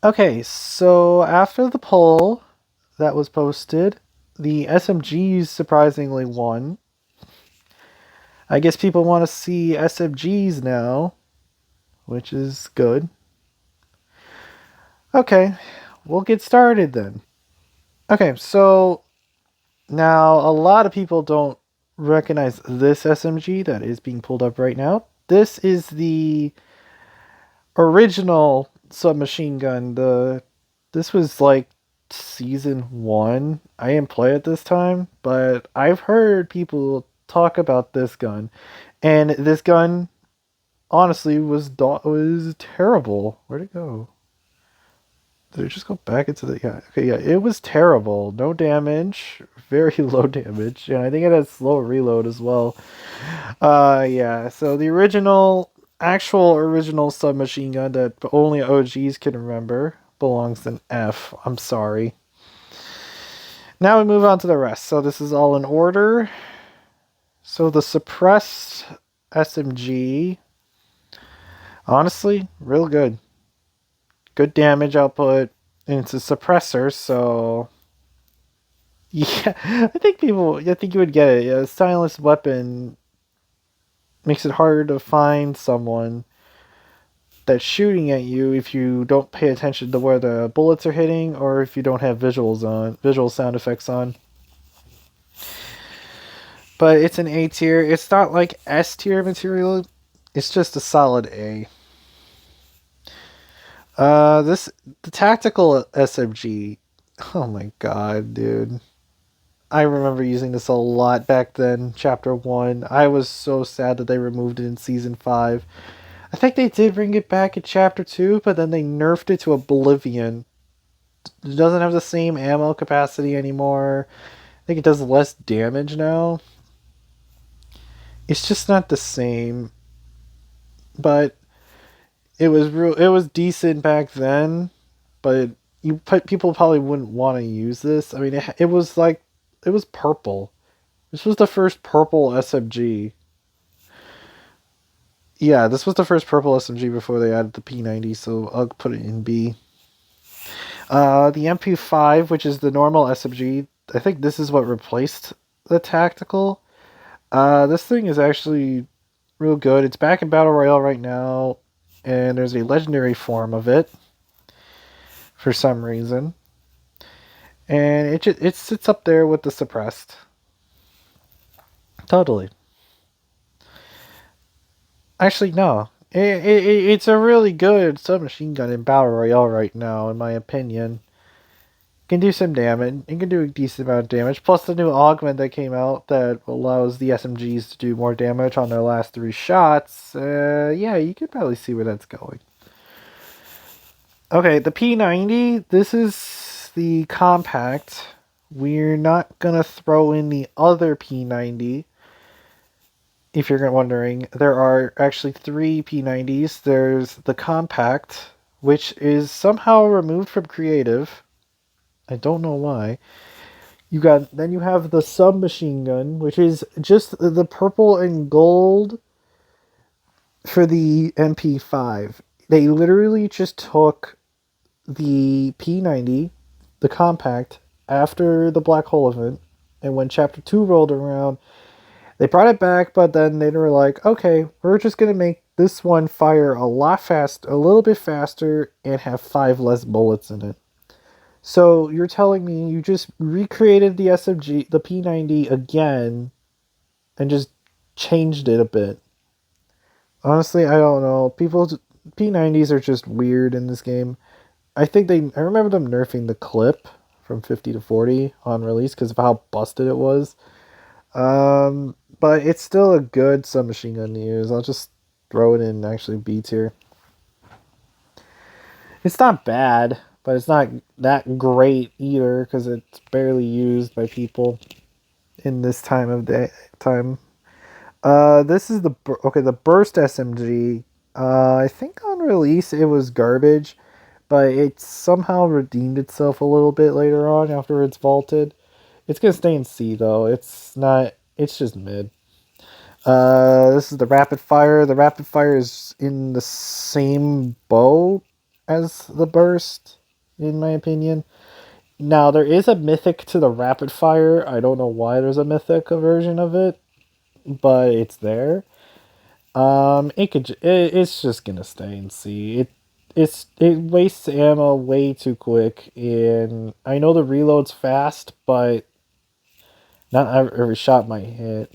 Okay, so after the poll that was posted, the SMGs surprisingly won. I guess people want to see SMGs now, which is good. Okay, we'll get started then. Okay, so now a lot of people don't recognize this SMG that is being pulled up right now. This is the original submachine gun. This was like season 1. I didn't play it this time, but I've heard people talk about this gun. And this gun honestly was terrible. Where'd it go? Did it just go back into the yeah, okay, yeah, it was terrible. No damage, very low damage, and I think it has slow reload as well. Yeah, so the actual original submachine gun that only OGs can remember belongs in F. I'm sorry. Now we move on to the rest. So this is all in order. So the suppressed SMG, honestly, real good. Good damage output, and it's a suppressor, so yeah, I think you would get it. A silenced weapon makes it harder to find someone that's shooting at you if you don't pay attention to where the bullets are hitting or if you don't have visual sound effects on. But it's an A tier. It's not like S tier material. It's just a solid A. This the tactical SMG. Oh my god, dude. I remember using this a lot back then, chapter 1. I was so sad that they removed it in season 5. I think they did bring it back in chapter 2, but then they nerfed it to oblivion. It doesn't have the same ammo capacity anymore. I think it does less damage now. It's just not the same. But it was decent back then, but people probably wouldn't want to use this. I mean, it was like it was purple. This was the first purple SMG. Yeah, this was the first purple SMG before they added the P90, so I'll put it in B. The MP5, which is the normal SMG, I think this is what replaced the tactical. This thing is actually real good. It's back in Battle Royale right now, and there's a legendary form of it for some reason. And it sits up there with the suppressed. Totally. Actually, no. It's a really good submachine gun in Battle Royale right now, in my opinion. Can do some damage. It can do a decent amount of damage. Plus the new augment that came out that allows the SMGs to do more damage on their last 3 shots. Yeah, you could probably see where that's going. Okay, the P90. This is the compact. We're not gonna throw in the other P90. If you're wondering, there are actually 3 P90s. There's the compact, which is somehow removed from creative. I don't know why. You have the submachine gun, which is just the purple and gold for the MP5. They literally just took the P90, the compact, after the black hole event, and when chapter 2 rolled around, they brought it back, but then they were like, okay, we're just gonna make this one fire a little bit faster, and have 5 less bullets in it. So you're telling me you just recreated the SMG, the P90 again, and just changed it a bit? Honestly, I don't know. People's P90s are just weird in this game. I remember them nerfing the clip from 50 to 40 on release because of how busted it was. But it's still a good submachine gun to use. I'll just throw it in actually B tier. It's not bad, but it's not that great either because it's barely used by people in this time. This is the burst SMG. I think on release it was garbage, but it somehow redeemed itself a little bit later on after it's vaulted. It's gonna stay in C though. It's not. It's just mid. This is the rapid fire. The rapid fire is in the same boat as the burst, in my opinion. Now, there is a mythic to the rapid fire. I don't know why there's a mythic version of it, but it's there. It's just gonna stay and see. It wastes ammo way too quick, and I know the reload's fast, but not every shot might hit.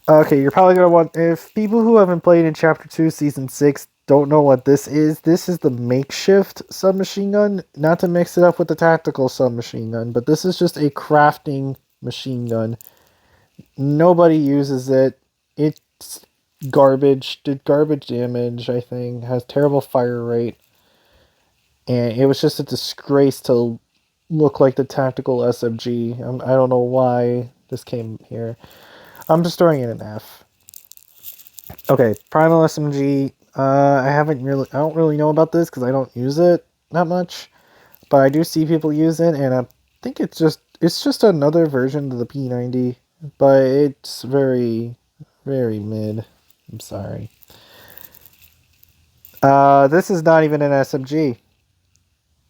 Okay, you're probably gonna want, if people who haven't played in Chapter 2, Season 6 don't know what this is the makeshift submachine gun, not to mix it up with the tactical submachine gun, but this is just a crafting machine gun. Nobody uses it. It's garbage, did garbage damage, I think, has terrible fire rate, and it was just a disgrace to look like the tactical SMG. I don't know why this came here. I'm just throwing it an F. Okay, Primal SMG. I don't really know about this because I don't use it that much, but I do see people use it, and I think it's just another version of the P90, but it's very, very mid. I'm sorry. This is not even an SMG,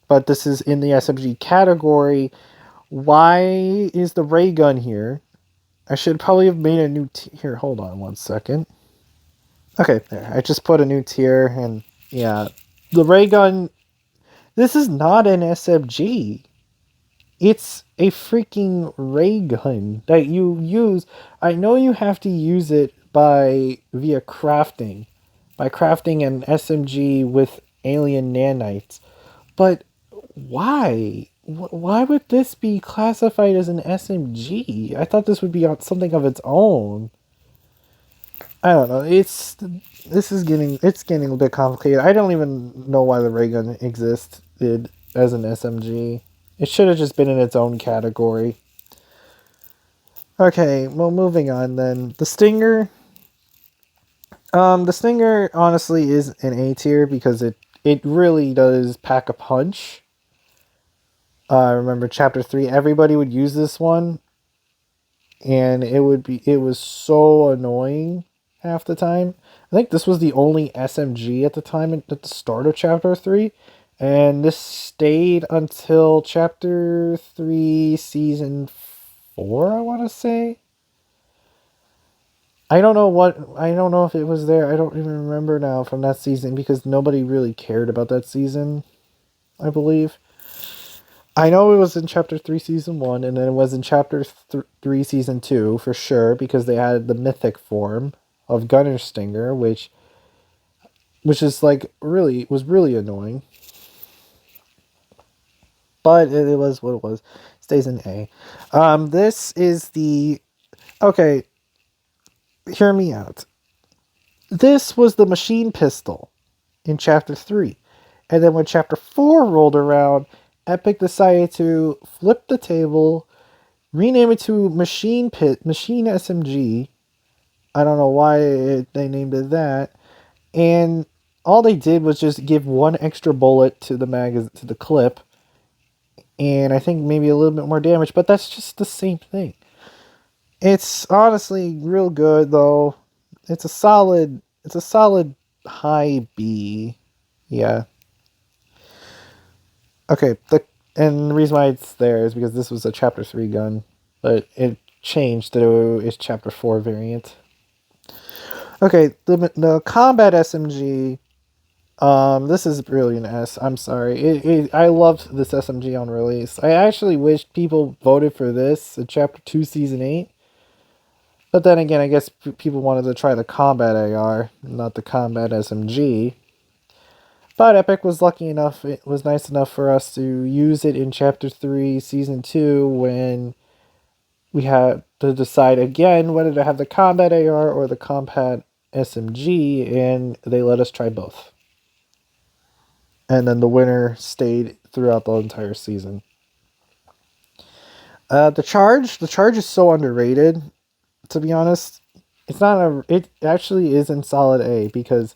but this is in the SMG category. Why is the ray gun here? I should probably have made a new here. Hold on one second. Okay, there. I just put a new tier, and yeah, the ray gun. This is not an SMG. It's a freaking ray gun that you use. I know you have to use it via crafting, by crafting an SMG with alien nanites. But why? Why would this be classified as an SMG? I thought this would be on something of its own. I don't know. It's getting a bit complicated. I don't even know why the ray gun existed as an SMG. It should have just been in its own category. Okay, well, moving on then. The Stinger. The Stinger honestly is an A tier because it really does pack a punch. I remember Chapter 3. Everybody would use this one, and it was so annoying half the time. I think this was the only SMG at the time at the start of Chapter 3, and this stayed until Chapter 3, Season 4, I want to say. I don't know if it was there. I don't even remember now from that season because nobody really cared about that season, I believe. I know it was in Chapter 3, Season 1, and then it was in Chapter 3, Season 2, for sure, because they added the mythic form of Gunner Stinger, which is like, really, was really annoying. But it was what it was. Stays in A. This is the... Okay, hear me out. This was the machine pistol in Chapter 3. And then when Chapter 4 rolled around, Epic decided to flip the table, rename it to Machine SMG. I don't know why they named it that. And all they did was just give one extra bullet to the clip, and I think maybe a little bit more damage, but that's just the same thing. It's honestly real good though. It's a solid high B. Yeah. Okay, and the reason why it's there is because this was a Chapter 3 gun, but it changed to its Chapter 4 variant. Okay, the combat SMG. This is really an S. I'm sorry. I loved this SMG on release. I actually wished people voted for this in Chapter 2, Season 8. But then again, I guess people wanted to try the combat AR, not the combat SMG. But Epic was lucky enough, it was nice enough for us to use it in Chapter 3, Season 2, when we had to decide again whether to have the combat AR or the combat SMG, and they let us try both. And then the winner stayed throughout the entire season. The charge is so underrated, to be honest. It actually is in solid A because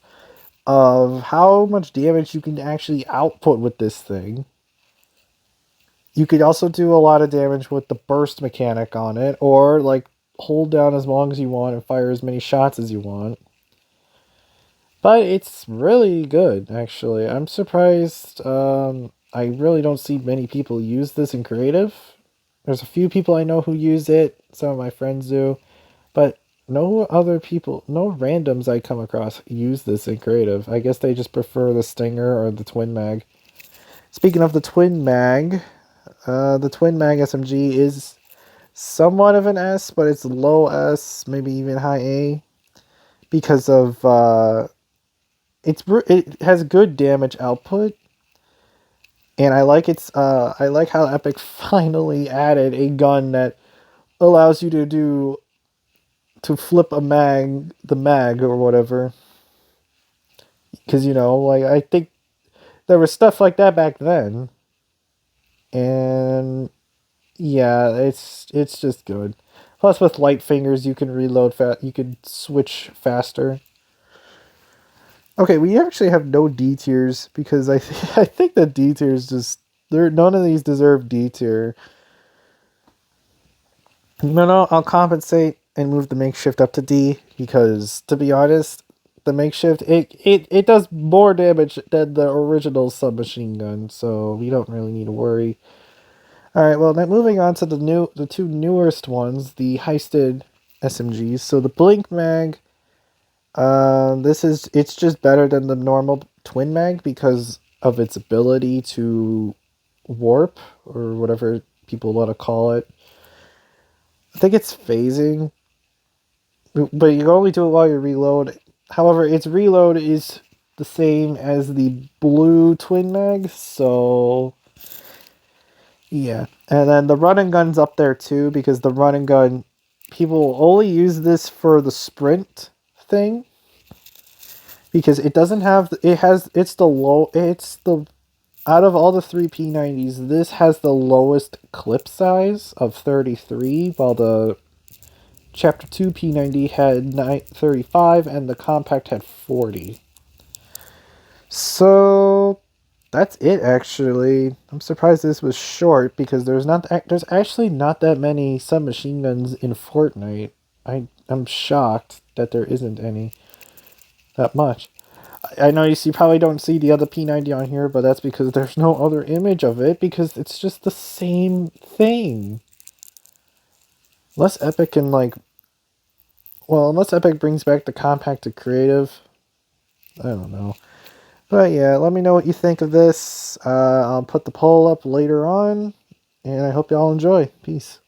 of how much damage you can actually output with this thing. You could also do a lot of damage with the burst mechanic on it, or like hold down as long as you want and fire as many shots as you want. But it's really good, actually. I'm surprised. I really don't see many people use this in creative. There's a few people I know who use it. Some of my friends do, but no other people, no randoms I come across use this in creative. I guess they just prefer the Stinger or the Twin Mag. Speaking of the Twin Mag SMG is somewhat of an S, but it's low S, maybe even high A, because of it has good damage output, and I like how Epic finally added a gun that allows you to flip the mag or whatever. Because like I think there was stuff like that back then, and yeah, it's just good. Plus, with light fingers, you can reload fast. You can switch faster. Okay, we actually have no D tiers because I think the D tiers just there. None of these deserve D tier. No, I'll compensate and move the makeshift up to D because, to be honest, the makeshift it does more damage than the original submachine gun, so we don't really need to worry. All right, well, now moving on to the two newest ones, the heisted SMGs. So the Blink Mag, it's just better than the normal Twin Mag because of its ability to warp or whatever people want to call it. I think it's phasing, but you can only do it while you reload. However, its reload is the same as the blue Twin Mag, so yeah. And then the run and gun's up there too because the run and gun people only use this for the sprint thing because it doesn't have it has it's the out of all the three P90s, this has the lowest clip size of 33 while the Chapter 2 P90 had 35 and the compact had 40. So that's it actually. I'm surprised this was short because there's actually not that many submachine guns in Fortnite. I'm shocked that there isn't any that much. I know you probably don't see the other P90 on here, but that's because there's no other image of it because it's just the same thing. Unless Epic can unless Epic brings back the compact to creative, I don't know. But yeah, let me know what you think of this. I'll put the poll up later on, and I hope y'all enjoy. Peace.